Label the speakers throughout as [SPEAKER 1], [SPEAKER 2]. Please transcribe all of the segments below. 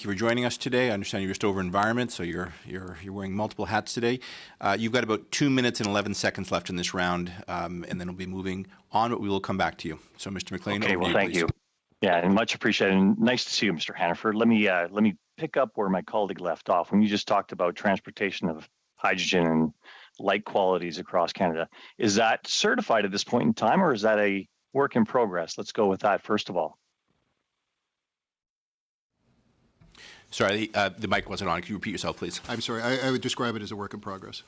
[SPEAKER 1] Thank you for joining us today. I understand you're just over environment, so you're wearing multiple hats today. You've got about 2 minutes and 11 seconds left in this round, and then we'll be moving on, but we will come back to you. So, Mr. McLean,
[SPEAKER 2] okay,
[SPEAKER 1] over
[SPEAKER 2] well,
[SPEAKER 1] to you,
[SPEAKER 2] thank
[SPEAKER 1] please.
[SPEAKER 2] you. Yeah, and much appreciated. And nice to see you, Mr. Hannaford. Let me pick up where my colleague left off when you just talked about transportation of hydrogen and light qualities across Canada. Is that certified at this point in time, or is that a work in progress? Let's go with that first of all.
[SPEAKER 1] Sorry, the mic wasn't on. Can you repeat yourself, please?
[SPEAKER 3] I'm sorry. I would describe it as a work in progress.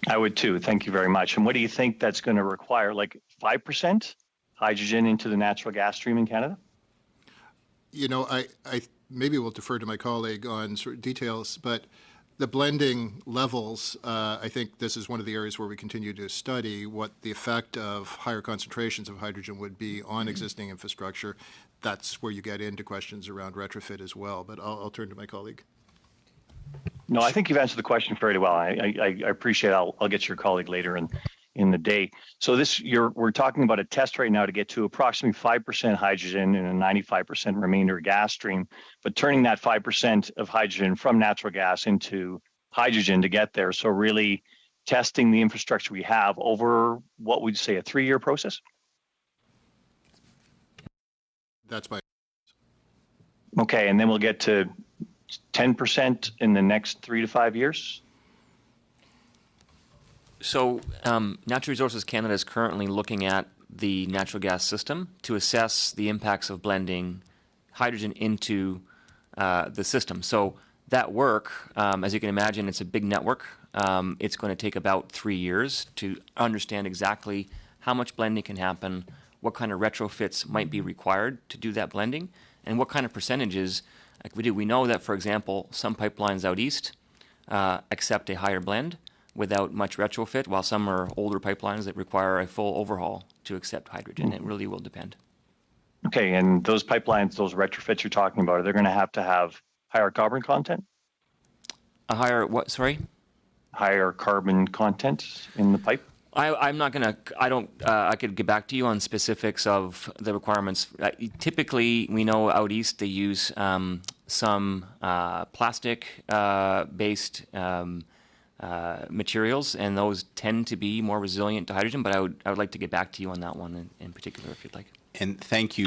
[SPEAKER 2] I would too. Thank you very much. And what do you think that's going to require? Like 5% hydrogen into the natural gas stream in Canada?
[SPEAKER 3] You know, I maybe will defer to my colleague on sort of details, but the blending levels, I think this is one of the areas where we continue to study what the effect of higher concentrations of hydrogen would be on existing infrastructure. That's where you get into questions around retrofit as well, but I'll turn to my colleague.
[SPEAKER 2] No, I think you've answered the question fairly well. I appreciate it. I'll get your colleague later in the day. So we're talking about a test right now to get to approximately 5% hydrogen and a 95% remainder gas stream, but turning that 5% of hydrogen from natural gas into hydrogen to get there. So really testing the infrastructure we have over what would you say, a 3-year process?
[SPEAKER 3] That's my.
[SPEAKER 2] Okay, and then we'll get to 10% in the next 3 to 5 years?
[SPEAKER 4] So Natural Resources Canada is currently looking at the natural gas system to assess the impacts of blending hydrogen into the system. So that work, as you can imagine, it's a big network. It's going to take about 3 years to understand exactly how much blending can happen, what kind of retrofits might be required to do that blending, and what kind of percentages like we do. We know that, for example, some pipelines out east accept a higher blend without much retrofit, while some are older pipelines that require a full overhaul to accept hydrogen. It really will depend.
[SPEAKER 2] Okay, and those pipelines, those retrofits you're talking about, are they going to have higher carbon content?
[SPEAKER 4] A higher what? Sorry?
[SPEAKER 2] Higher carbon content in the pipe?
[SPEAKER 4] I'm not going to, I could get back to you on specifics of the requirements. Typically, we know out east they use some plastic-based materials, and those tend to be more resilient to hydrogen, but I would like to get back to you on that one in particular if you'd like.
[SPEAKER 1] And thank you.